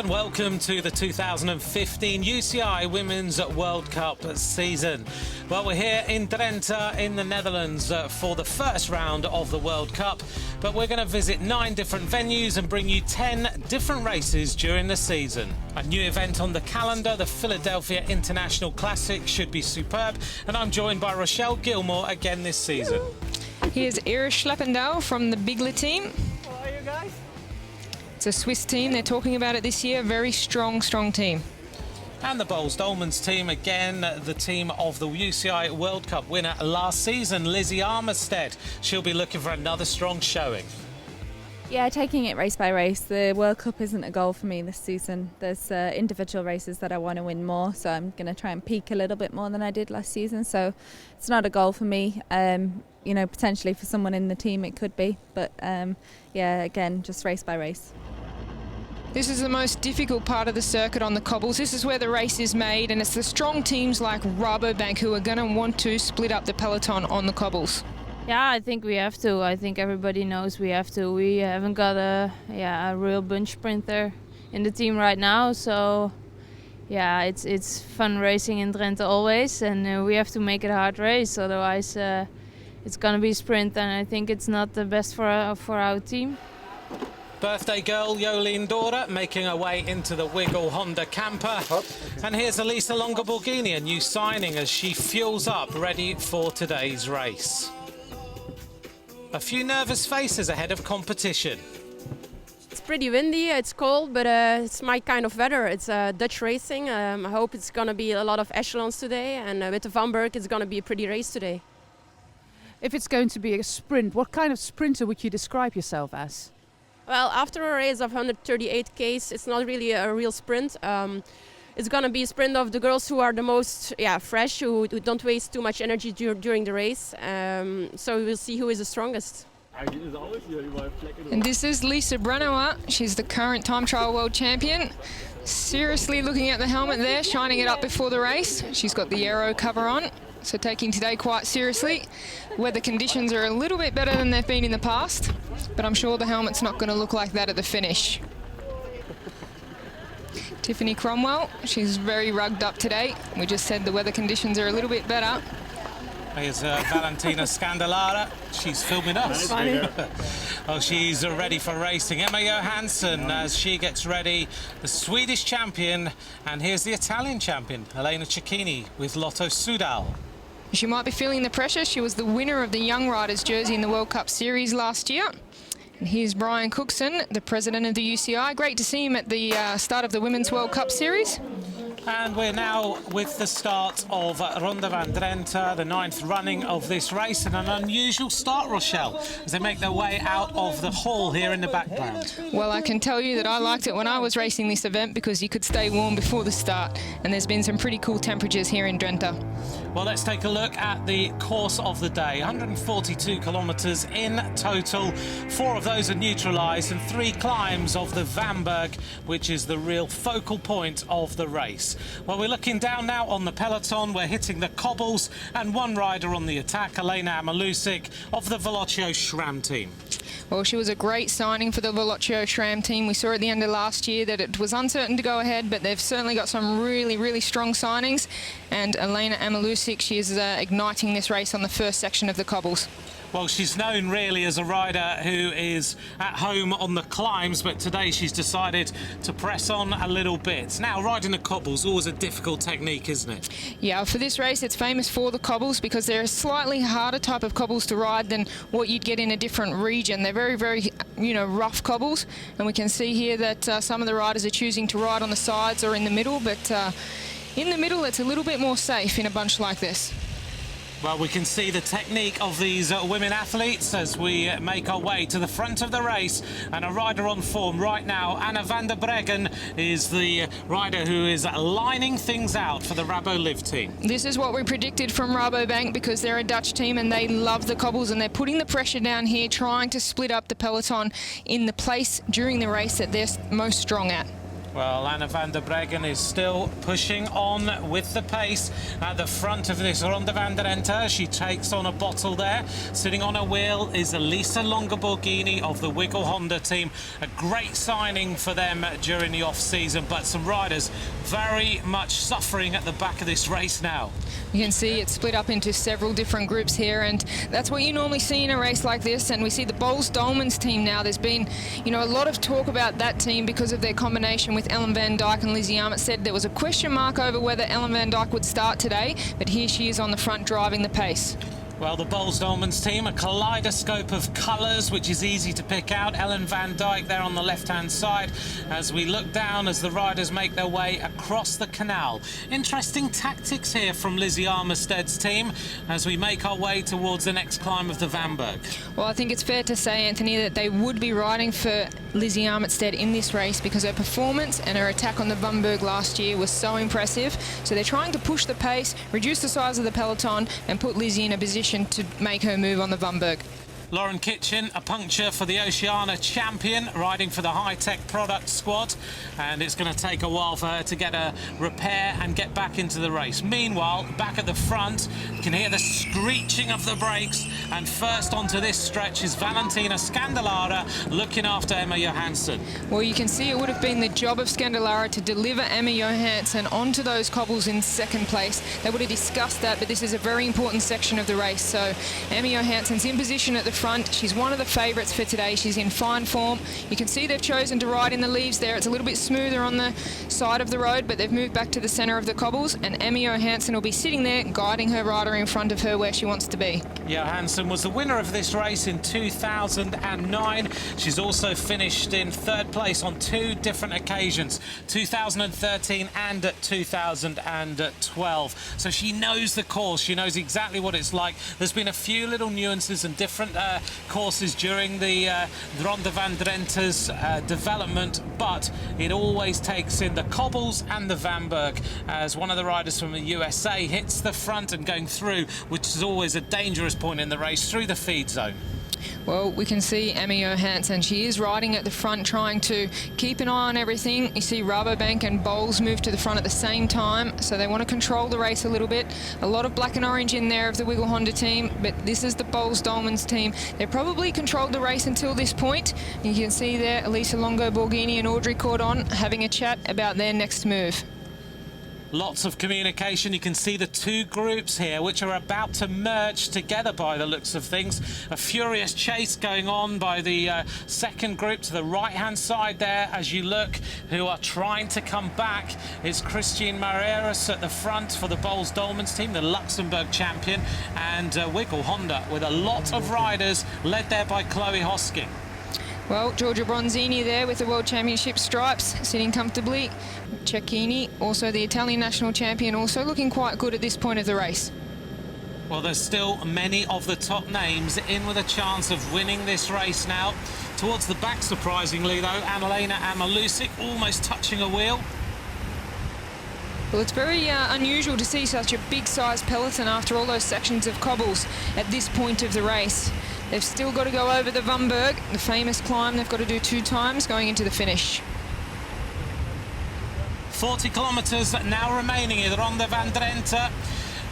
and welcome to the 2015 UCI Women's World Cup season. Well, we're here in Drenthe in the Netherlands for the first round of the World Cup, but we're going to visit 9 different venues and bring you 10 different races during the season. A new event on the calendar, the Philadelphia International Classic, should be superb, and I'm joined by Rochelle Gilmore again this season. Here's Iris Schleppendow from the Bigler team. How are you guys? It's a Swiss team. They're talking about it this year. Very strong team. And the Boels-Dolmans team, again, the team of the UCI World Cup winner last season, Lizzie Armistead. She'll be looking for another strong showing. Yeah, taking it race by race. The World Cup isn't a goal for me this season. There's individual races that I want to win more, so I'm going to try and peak a little bit more than I did last season. So it's not a goal for me. You know, potentially for someone in the team it could be, but yeah, again, just race by race. This is the most difficult part of the circuit on the cobbles. This is where the race is made, and it's the strong teams like Rabobank who are going to want to split up the peloton on the cobbles. Yeah, I think we have to. I think everybody knows we have to. We haven't got a real bunch sprinter in the team right now, so yeah, it's fun racing in Drenthe always, and we have to make it a hard race. Otherwise, it's going to be a sprint, and I think it's not the best for our team. Birthday girl Jolien Dora making her way into the Wiggle Honda camper. And here's Elisa Longoborghini, a new signing, as she fuels up, ready for today's race. A few nervous faces ahead of competition. It's pretty windy, it's cold, but it's my kind of weather. It's Dutch racing. I hope it's going to be a lot of echelons today, and with the Vanberg it's going to be a pretty race today. If it's going to be a sprint, what kind of sprinter would you describe yourself as? Well, after a race of 138 Ks, it's not really a real sprint. It's going to be a sprint of the girls who are the most fresh, who don't waste too much energy during the race. So we'll see who is the strongest. And this is Lisa Brennauer. She's the current time trial world champion. Seriously looking at the helmet there, shining it up before the race. She's got the aero cover on, so taking today quite seriously. Weather conditions are a little bit better than they've been in the past, but I'm sure the helmet's not going to look like that at the finish. Tiffany Cromwell, she's very rugged up today. We just said the weather conditions are a little bit better. Here's Valentina Scandalara. She's filming us. Oh, she's ready for racing. Emma Johansson, as she gets ready, the Swedish champion. And here's the Italian champion, Elena Cecchini, with Lotto Soudal. She might be feeling the pressure. She was the winner of the Young Riders jersey in the World Cup Series last year. And here's Brian Cookson, the president of the UCI. Great to see him at the start of the Women's World Cup Series. And we're now with the start of Ronde van Drenthe, the 9th running of this race, and an unusual start, Rochelle, as they make their way out of the hall here in the background. Well, I can tell you that I liked it when I was racing this event because you could stay warm before the start, and there's been some pretty cool temperatures here in Drenthe. Well, let's take a look at the course of the day. 142 kilometres in total. 4 of those are neutralised, and 3 climbs of the Vanberg, which is the real focal point of the race. Well, we're looking down now on the peloton. We're hitting the cobbles, and one rider on the attack, Elena Amalusic of the Velocio SRAM team. Well, she was a great signing for the Velocio SRAM team. We saw at the end of last year that it was uncertain to go ahead, but they've certainly got some really strong signings. And Elena Amalusic, she is igniting this race on the first section of the cobbles. Well, she's known really as a rider who is at home on the climbs, but today she's decided to press on a little bit. Now, riding the cobbles, always a difficult technique, isn't it? Yeah, for this race, it's famous for the cobbles because they're a slightly harder type of cobbles to ride than what you'd get in a different region. They're very, rough cobbles, and we can see here that some of the riders are choosing to ride on the sides or in the middle, but in the middle, it's a little bit more safe in a bunch like this. Well, we can see the technique of these women athletes as we make our way to the front of the race, and a rider on form right now, Anna van der Breggen, is the rider who is lining things out for the Rabo Liv team. This is what we predicted from Rabobank because they're a Dutch team and they love the cobbles, and they're putting the pressure down here, trying to split up the peloton in the place during the race that they're most strong at. Well, Anna van der Breggen is still pushing on with the pace at the front of this Ronde van Drenthe. She takes on a bottle there. Sitting on a wheel is Elisa Longa-Borghini of the Wiggle Honda team. A great signing for them during the off-season, but some riders very much suffering at the back of this race now. You can see it's split up into several different groups here, and that's what you normally see in a race like this. And we see the Boels-Dolmans team now. There's been, you know, a lot of talk about that team because of their combination with Ellen van Dijk and Lizzie Armstead. There was a question mark over whether Ellen van Dijk would start today, but here she is on the front driving the pace. Well, the Boels-Dolmans team, a kaleidoscope of colours, which is easy to pick out. Ellen van Dijk there on the left-hand side as we look down as the riders make their way across the canal. Interesting tactics here from Lizzie Armstead's team as we make our way towards the next climb of the Vanberg. Well, I think it's fair to say, Anthony, that they would be riding for Lizzie Armstead in this race because her performance and her attack on the Vanberg last year was so impressive. So they're trying to push the pace, reduce the size of the peloton and put Lizzie in a position to make her move on the Vanberg. Lauren Kitchen, a puncture for the Oceania champion, riding for the high-tech product squad, and it's going to take a while for her to get a repair and get back into the race. Meanwhile, back at the front, you can hear the screeching of the brakes, and first onto this stretch is Valentina Scandalara looking after Emma Johansson. Well, you can see it would have been the job of Scandalara to deliver Emma Johansson onto those cobbles in second place. They would have discussed that, but this is a very important section of the race. So Emma Johansson's in position at the front. She's one of the favourites for today. She's in fine form. You can see they've chosen to ride in the leaves there. It's a little bit smoother on the side of the road, but they've moved back to the centre of the cobbles, and Emma Johansson will be sitting there guiding her rider in front of her where she wants to be. Johansson was the winner of this race in 2009. She's also finished in third place on two different occasions, 2013 and 2012. So she knows the course. She knows exactly what it's like. There's been a few little nuances and different courses during the Ronde van Drenthe's development, but it always takes in the cobbles and the Vanberg as one of the riders from the USA hits the front and going through, which is always a dangerous point in the race, through the feed zone. Well, we can see Emma Johansson. She is riding at the front, trying to keep an eye on everything. You see Rabobank and Boels move to the front at the same time, so they want to control the race a little bit. A lot of black and orange in there of the Wiggle Honda team, but this is the Boels-Dolmans team. They probably controlled the race until this point. You can see there Elisa Longa-Borghini and Audrey Cordon having a chat about their next move. Lots of communication. You can see the two groups here which are about to merge together by the looks of things. A furious chase going on by the second group to the right-hand side there as you look, who are trying to come back. It's Christine Mareras at the front for the Boels-Dolmans team, the Luxembourg champion, and Wiggle Honda with a lot of riders led there by Chloe Hosking. Well, Giorgia Bronzini there with the World Championship stripes, sitting comfortably. Cecchini, also the Italian national champion, also looking quite good at this point of the race. Well, there's still many of the top names in with a chance of winning this race now. Towards the back, surprisingly, though, Annalena Amalusic almost touching a wheel. Well, it's very unusual to see such a big-sized peloton after all those sections of cobbles at this point of the race. They've still got to go over the Vanberg, the famous climb they've got to do 2 times going into the finish. 40 kilometres now remaining in Ronde van Drenthe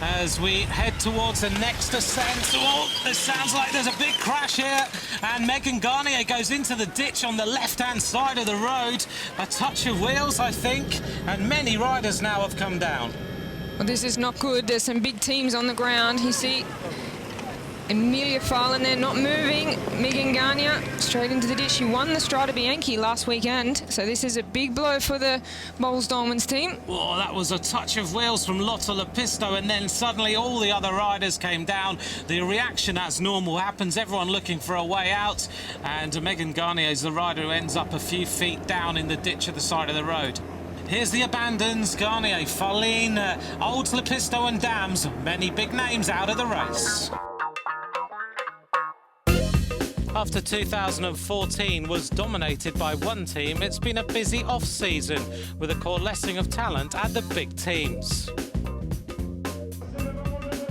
as we head towards the next ascent. Oh, it sounds like there's a big crash here, and Megan Garnier goes into the ditch on the left-hand side of the road. A touch of wheels, I think, and many riders now have come down. Well, this is not good. There's some big teams on the ground. You see Emilia Farland there not moving. Megan Garnier straight into the ditch. She won the Strade Bianchi last weekend, so this is a big blow for the Boels-Dolmans team. Oh, that was a touch of wheels from Lotte Lepisto, and then suddenly all the other riders came down. The reaction, as normal, happens. Everyone looking for a way out, and Megan Garnier is the rider who ends up a few feet down in the ditch at the side of the road. Here's the abandons. Garnier, Farlene, Old Lepisto and Dams. Many big names out of the race. After 2014 was dominated by one team, it's been a busy off-season with a coalescing of talent at the big teams.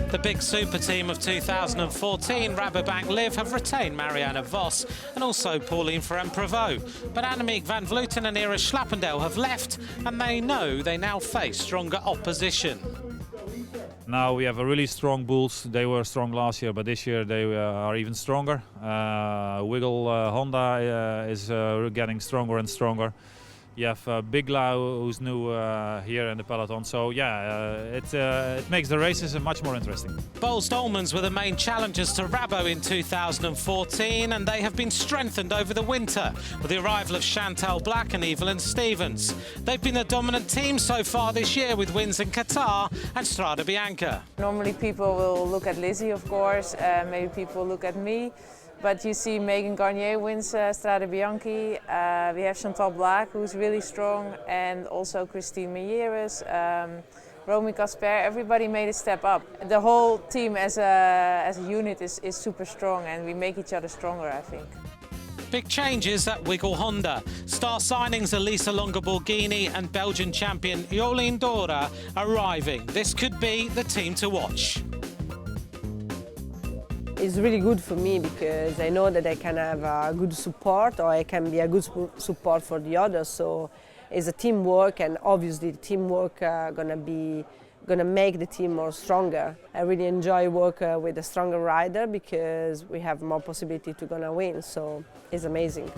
The big super team of 2014, Rabobank Liv, have retained Marianne Vos and also Pauline Ferrand-Prévot. But Annemiek van Vleuten and Iris Schlappendel have left, and they know they now face stronger opposition. Now we have a really strong bulls. They were strong last year, but this year they are even stronger. Wiggle Honda is getting stronger and stronger. You have Big Lau, who's new here in the peloton. So yeah, it makes the races much more interesting. Boels Dolmans were the main challengers to Rabo in 2014, and they have been strengthened over the winter with the arrival of Chantal Black and Evelyn Stevens. They've been the dominant team so far this year with wins in Qatar and Strade Bianche. Normally people will look at Lizzie, of course, maybe people look at me. But you see Megan Garnier wins Strade Bianche. We have Chantal Blaak, who's really strong, and also Christine Meyeres, Romy Casper. Everybody made a step up. The whole team as a unit is super strong, and we make each other stronger, I think. Big changes at Wiggle Honda. Star signings Elisa Longa-Borghini and Belgian champion Jolien Dora arriving. This could be the team to watch. It's really good for me because I know that I can have a good support, or I can be a good support for the others. So it's a teamwork, and obviously the teamwork gonna make the team more stronger. I really enjoy work with a stronger rider because we have more possibility to gonna win. So it's amazing.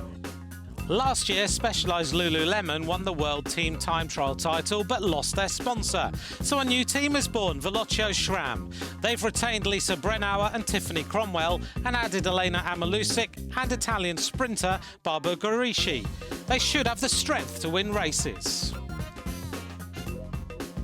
Last year, Specialized Lululemon won the World Team Time Trial title but lost their sponsor. So a new team is born, Velocio SRAM. They've retained Lisa Brennauer and Tiffany Cromwell and added Elena Amalusic and Italian sprinter Barbara Gorici. They should have the strength to win races.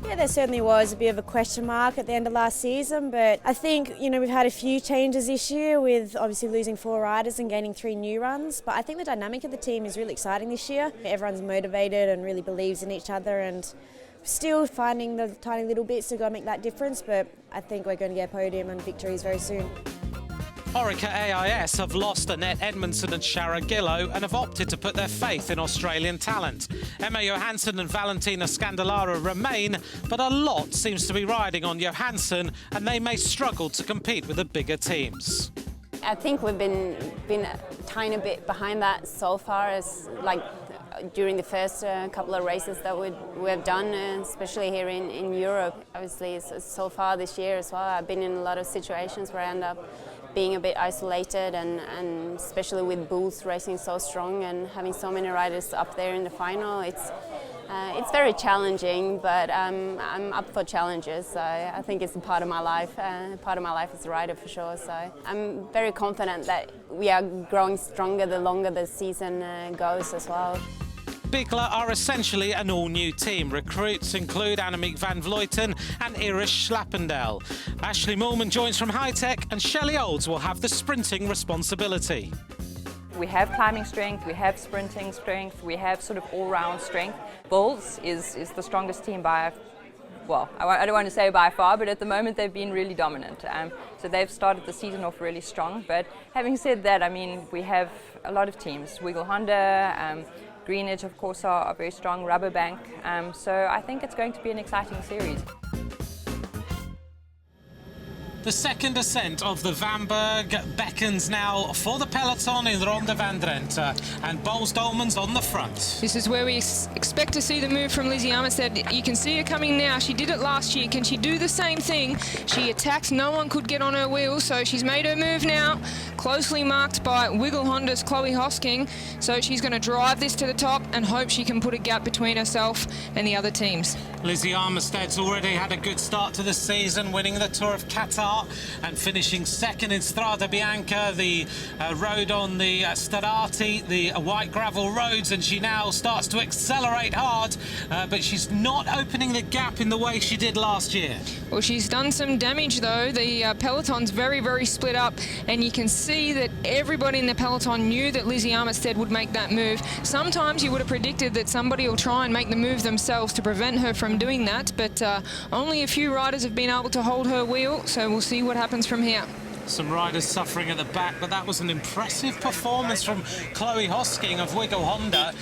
Yeah, there certainly was a bit of a question mark at the end of last season, but I think, we've had a few changes this year with obviously losing 4 riders and gaining 3 new runs, but I think the dynamic of the team is really exciting this year. Everyone's motivated and really believes in each other, and still finding the tiny little bits to go make that difference, but I think we're going to get podium and victories very soon. Orica AIS have lost Annette Edmondson and Shara Gillow and have opted to put their faith in Australian talent. Emma Johansson and Valentina Scandalara remain, but a lot seems to be riding on Johansson, and they may struggle to compete with the bigger teams. I think we've been a tiny bit behind that so far, as during the first couple of races that we've done, especially here in Europe. Obviously, so far this year as well, I've been in a lot of situations where I end up being a bit isolated, and especially with bulls racing so strong and having so many riders up there in the final, it's very challenging, but I'm up for challenges. So I think it's a part of my life as a rider for sure. So I'm very confident that we are growing stronger the longer the season goes as well. Bigla are essentially an all-new team. Recruits include Annemiek van Vleuten and Iris Schlappendel. Ashley Moorman joins from High Tech, and Shelley Olds will have the sprinting responsibility. We have climbing strength, we have sprinting strength, we have sort of all-round strength. Bulls is the strongest team by, well, I don't want to say by far, but at the moment they've been really dominant. So they've started the season off really strong. But having said that, I mean, we have a lot of teams. Wiggle Honda, Greenwich, of course, are very strong, Rabobank. So I think it's going to be an exciting series. The second ascent of the Vanberg beckons now for the peloton in Ronde van Drenthe, and Boels Dolmans on the front. This is where we expect to see the move from Lizzie Armitstead. You can see her coming now. She did it last year. Can she do the same thing? She attacked. No one could get on her wheels, so she's made her move now. Closely marked by Wiggle Honda's Chloe Hosking. So she's going to drive this to the top and hope she can put a gap between herself and the other teams. Lizzie Armitstead's already had a good start to the season, winning the Tour of Qatar and finishing second in Strade Bianche, the road on the Starati, the white gravel roads, and she now starts to accelerate hard, but she's not opening the gap in the way she did last year. Well, she's done some damage though. The peloton's very, very split up, and you can see that everybody in the peloton knew that Lizzie Armitstead would make that move. Sometimes you would have predicted that somebody will try and make the move themselves to prevent her from doing that, but only a few riders have been able to hold her wheel, so we'll see what happens from here. Some riders suffering at the back, but that was an impressive performance from Chloe Hosking of Wiggle Honda.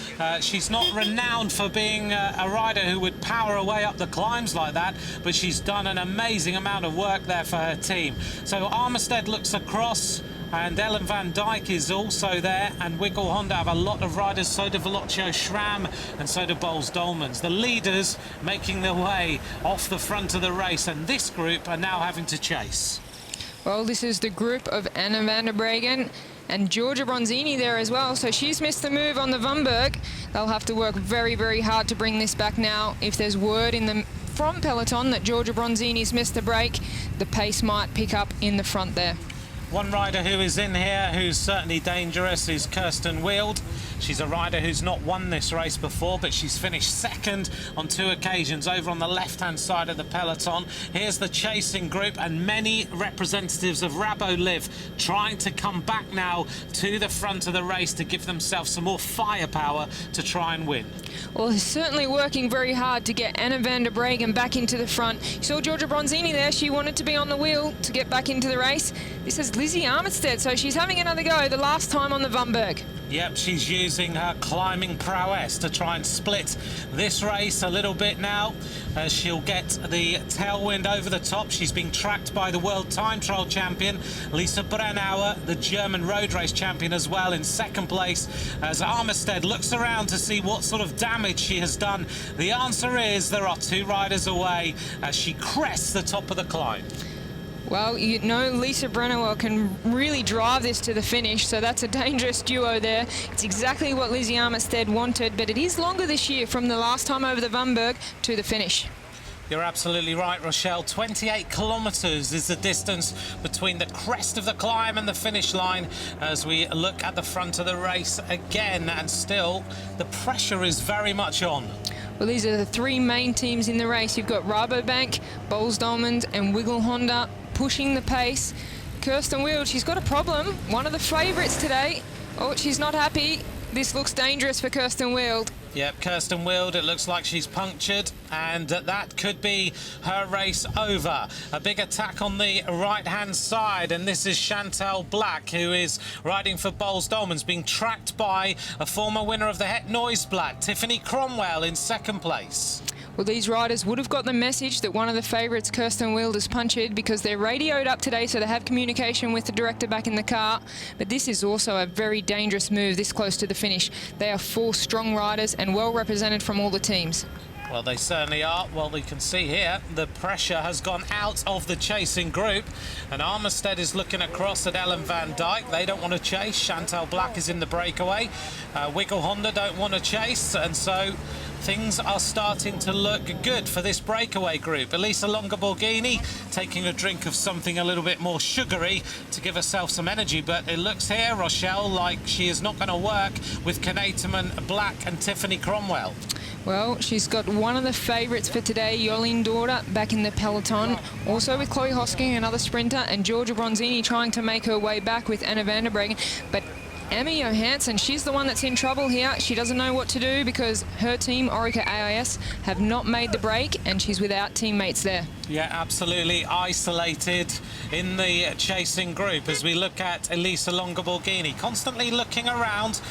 She's not renowned for being a rider who would power away up the climbs like that, but she's done an amazing amount of work there for her team. So Armistead looks across, and Ellen van Dijk is also there, and Wiggle Honda have a lot of riders. So do Velocio Schramm, and so do Boels Dolmans. The leaders making their way off the front of the race, and this group are now having to chase. Well, this is the group of Anna van der Breggen and Georgia Bronzini there as well. So she's missed the move on the Vumberg. They'll have to work very, very hard to bring this back now. If there's word from Peloton that Georgia Bronzini's missed the break, the pace might pick up in the front there. One rider who is in here who's certainly dangerous is Kirsten Wild. She's a rider who's not won this race before, but she's finished second on 2 occasions over on the left-hand side of the peloton. Here's the chasing group, and many representatives of Rabo Liv trying to come back now to the front of the race to give themselves some more firepower to try and win. Well, they're certainly working very hard to get Anna van der Breggen back into the front. You saw Georgia Bronzini there. She wanted to be on the wheel to get back into the race. This is Lizzie Armistead, so she's having another go, the last time on the Vumberg. Yep, she's using her climbing prowess to try and split this race a little bit now, as she'll get the tailwind over the top. She's being tracked by the World Time Trial champion, Lisa Brennauer, the German road race champion as well, in second place, as Armistead looks around to see what sort of damage she has done. The answer is there are 2 riders away as she crests the top of the climb. Well, you know Lisa Brennauer can really drive this to the finish, so that's a dangerous duo there. It's exactly what Lizzie Armistead wanted, but it is longer this year from the last time over the Vumberg to the finish. You're absolutely right, Rochelle. 28 kilometres is the distance between the crest of the climb and the finish line as we look at the front of the race again, and still the pressure is very much on. Well, these are the 3 main teams in the race. You've got Rabobank, Boels Dolmans and Wiggle Honda pushing the pace. Kirsten Wild, she's got a problem. One of the favourites today. Oh, she's not happy. This looks dangerous for Kirsten Wild. Yep, Kirsten Wild, it looks like she's punctured, and that could be her race over. A big attack on the right-hand side, and this is Chantal Black, who is riding for Boels Dolmans, being tracked by a former winner of the Het Nieuwsblad, Tiffany Cromwell, in second place. Well, these riders would have got the message that one of the favourites, Kirsten Wild, is punctured, because they're radioed up today, so they have communication with the director back in the car. But this is also a very dangerous move this close to the finish. They are 4 strong riders and well represented from all the teams. Well, they certainly are. Well, we can see here the pressure has gone out of the chasing group, and Armistead is looking across at Ellen van Dijk. They don't want to chase. Chantal Black is in the breakaway. Wiggle Honda don't want to chase, and so things are starting to look good for this breakaway group. Elisa Longa-Borghini taking a drink of something a little bit more sugary to give herself some energy, but it looks here, Rochelle, like she is not going to work with Knetemann, Black and Tiffany Cromwell. Well, she's got one of the favourites for today, Jolien Dorda, back in the peloton. Also with Chloe Hosking, another sprinter, and Georgia Bronzini trying to make her way back with Anna van der Breggen. But Emma Johansson, she's the one that's in trouble here. She doesn't know what to do because her team, Orica AIS, have not made the break, and she's without teammates there. Yeah, absolutely isolated in the chasing group as we look at Elisa Longa-Borghini, constantly looking around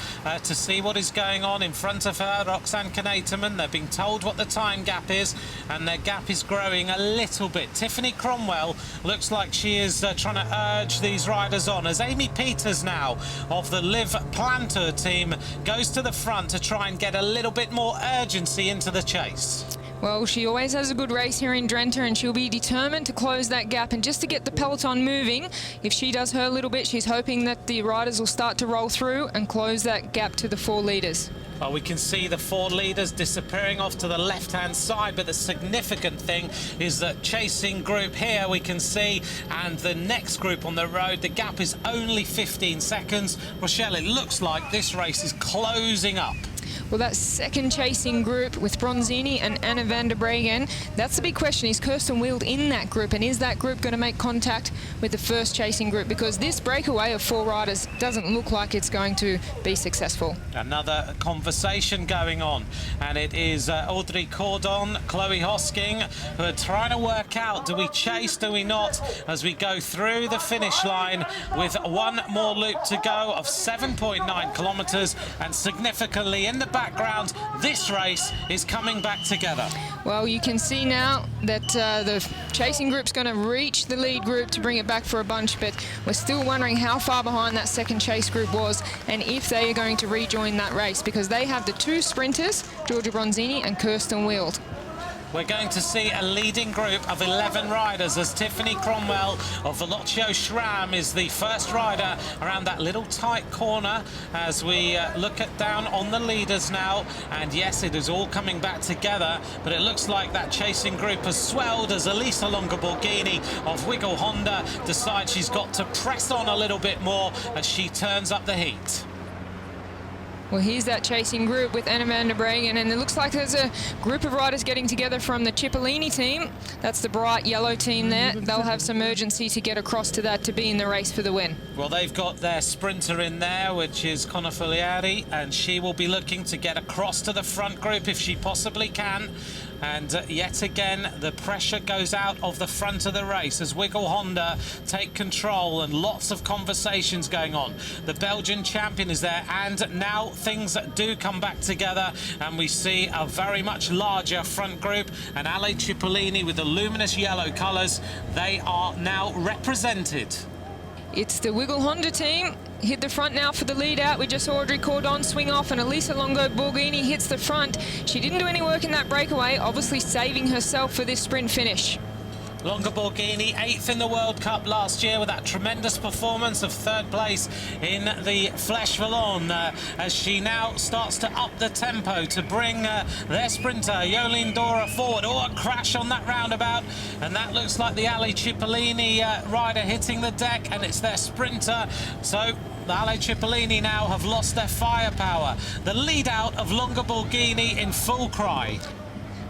to see what is going on in front of her. Roxanne Knetemann, they're being told what the time gap is, and their gap is growing a little bit. Tiffany Cromwell looks like she is trying to urge these riders on as Amy Peters now of the Liv Planter team goes to the front to try and get a little bit more urgency into the chase. Well, she always has a good race here in Drenthe, and she'll be determined to close that gap. And just to get the peloton moving, if she does her little bit, she's hoping that the riders will start to roll through and close that gap to the 4 leaders. Well, we can see the 4 leaders disappearing off to the left-hand side, but the significant thing is that chasing group here we can see, and the next group on the road, the gap is only 15 seconds. Rochelle, it looks like this race is closing up. Well, that second chasing group with Bronzini and Anna van der Breggen, that's the big question. Is Kirsten Wild in that group, and is that group going to make contact with the first chasing group? Because this breakaway of 4 riders doesn't look like it's going to be successful. Another conversation going on, and it is Audrey Cordon, Chloe Hosking, who are trying to work out, do we chase, do we not, as we go through the finish line with one more loop to go of 7.9 kilometres, and significantly in the background, this race is coming back together. Well, you can see now that the chasing group's going to reach the lead group to bring it back for a bunch, but we're still wondering how far behind that second chase group was and if they are going to rejoin that race, because they have the 2 sprinters, Georgia Bronzini and Kirsten Wild. We're going to see a leading group of 11 riders as Tiffany Cromwell of Velocio SRAM is the first rider around that little tight corner as we look down on the leaders now. And yes, it is all coming back together, but it looks like that chasing group has swelled as Elisa Longa-Borghini of Wiggle Honda decides she's got to press on a little bit more as she turns up the heat. Well, here's that chasing group with Anna van der Breggen, and it looks like there's a group of riders getting together from the Cipollini team. That's the bright yellow team there. They'll have some urgency to get across to that to be in the race for the win. Well, they've got their sprinter in there, which is Connor Foliari, and she will be looking to get across to the front group if she possibly can. And yet again, the pressure goes out of the front of the race as Wiggle Honda take control, and lots of conversations going on. The Belgian champion is there, and now things do come back together, and we see a very much larger front group, and Ale Cipollini with the luminous yellow colours, they are now represented. It's the Wiggle Honda team. Hit the front now for the lead out. We just saw Audrey Cordon swing off, and Elisa Longa-Borghini hits the front. She didn't do any work in that breakaway, obviously saving herself for this sprint finish. Longa-Borghini 8th in the World Cup last year with that tremendous performance of 3rd place in the Flèche Wallonne as she now starts to up the tempo to bring their sprinter Jolien Dora forward. Oh, a crash on that roundabout, and that looks like the Ale Cipollini rider hitting the deck, and it's their sprinter. So the Ale Cipollini now have lost their firepower. The lead out of Longa-Borghini in full cry.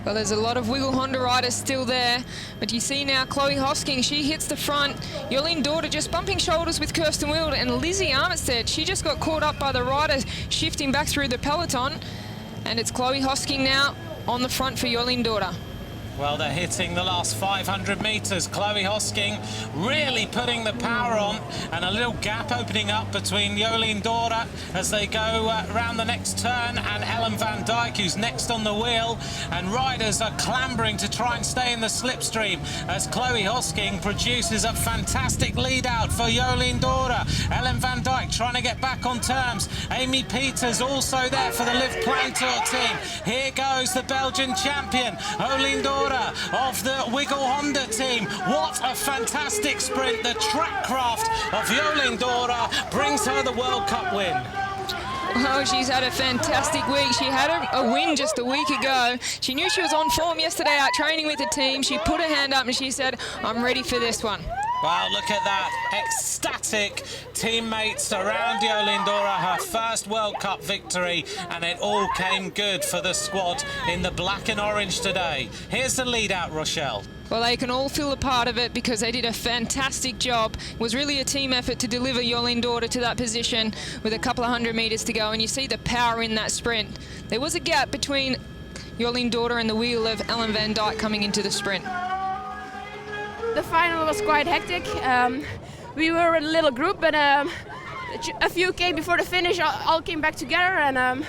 Well, there's a lot of Wiggle Honda riders still there, but you see now Chloe Hosking, she hits the front. Jolien Dora just bumping shoulders with Kirsten Wild, and Lizzie Armitstead, she just got caught up by the riders shifting back through the peloton, and it's Chloe Hosking now on the front for Jolien Dora. Well, they're hitting the last 500 metres. Chloe Hosking really putting the power on, and a little gap opening up between Jolien Dora as they go around the next turn, and Ellen van Dijk, who's next on the wheel, and riders are clambering to try and stay in the slipstream as Chloe Hosking produces a fantastic lead out for Jolien Dora. Ellen van Dijk trying to get back on terms. Amy Peters also there for the Live Plantour team. Here goes the Belgian champion, Jolien Dora of the Wiggle Honda team. What a fantastic sprint. The track craft of Jolien Dora brings her the World Cup win. Oh, she's had a fantastic week. She had a win just a week ago. She knew she was on form yesterday out training with the team. She put her hand up and she said, I'm ready for this one. Wow, look at that. Ecstatic teammates around Jolien Dora, her first World Cup victory, and it all came good for the squad in the black and orange today. Here's the lead out, Rochelle. Well, they can all feel a part of it because they did a fantastic job. It was really a team effort to deliver Jolien Dora to that position with a couple of 100 metres to go, and you see the power in that sprint. There was a gap between Jolien Dora and the wheel of Ellen van Dijk coming into the sprint. The final was quite hectic. We were a little group, but a few came before the finish, all came back together. And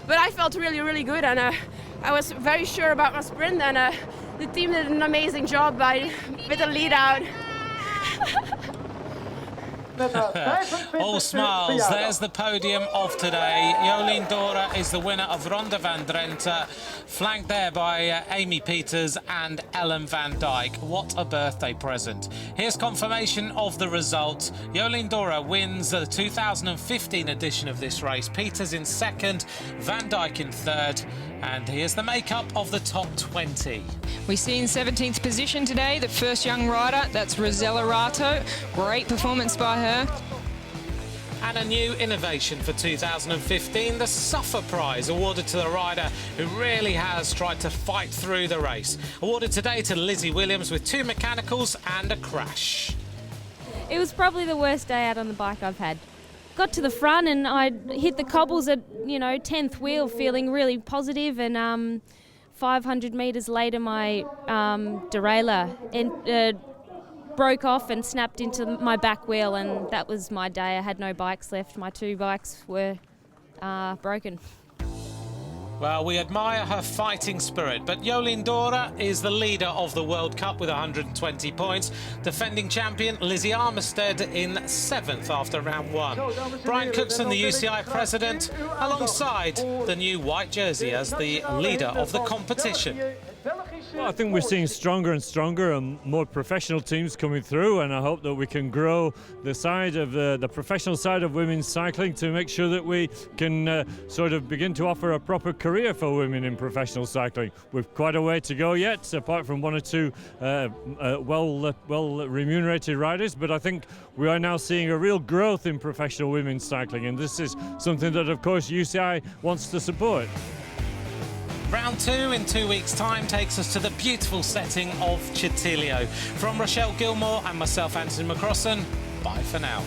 but I felt really, really good, and I was very sure about my sprint. And the team did an amazing job with the lead out. All smiles. There's the podium of today. Jolien Dora is the winner of Ronde van Drenthe, flanked there by Amy Peters and Ellen van Dijk. What a birthday present. Here's confirmation of the result. Jolien Dora wins the 2015 edition of this race. Peters in 2nd, van Dijk in 3rd. And here's the makeup of the top 20. We see in 17th position today the first young rider, that's Rosella Rato. Great performance by her. And a new innovation for 2015, the Suffer Prize, awarded to the rider who really has tried to fight through the race. Awarded today to Lizzie Williams with 2 mechanicals and a crash. It was probably the worst day out on the bike I've had. Got to the front and I hit the cobbles at, 10th wheel, feeling really positive, and 500 metres later my derailleur broke off and snapped into my back wheel, and that was my day. I had no bikes left. My 2 bikes were broken. Well, we admire her fighting spirit, but Jolien Dora is the leader of the World Cup with 120 points. Defending champion Lizzie Armistead in 7th after round 1. Brian Cookson, the UCI president, alongside the new white jersey as the leader of the competition. Well, I think we're seeing stronger and stronger and more professional teams coming through, and I hope that we can grow the side of the professional side of women's cycling to make sure that we can sort of begin to offer a proper career for women in professional cycling. We've quite a way to go yet, apart from 1 or 2 well remunerated riders, but I think we are now seeing a real growth in professional women's cycling, and this is something that, of course, UCI wants to support. Round 2 in 2 weeks' time takes us to the beautiful setting of Chitilio. From Rochelle Gilmore and myself, Anthony McCrossan, bye for now.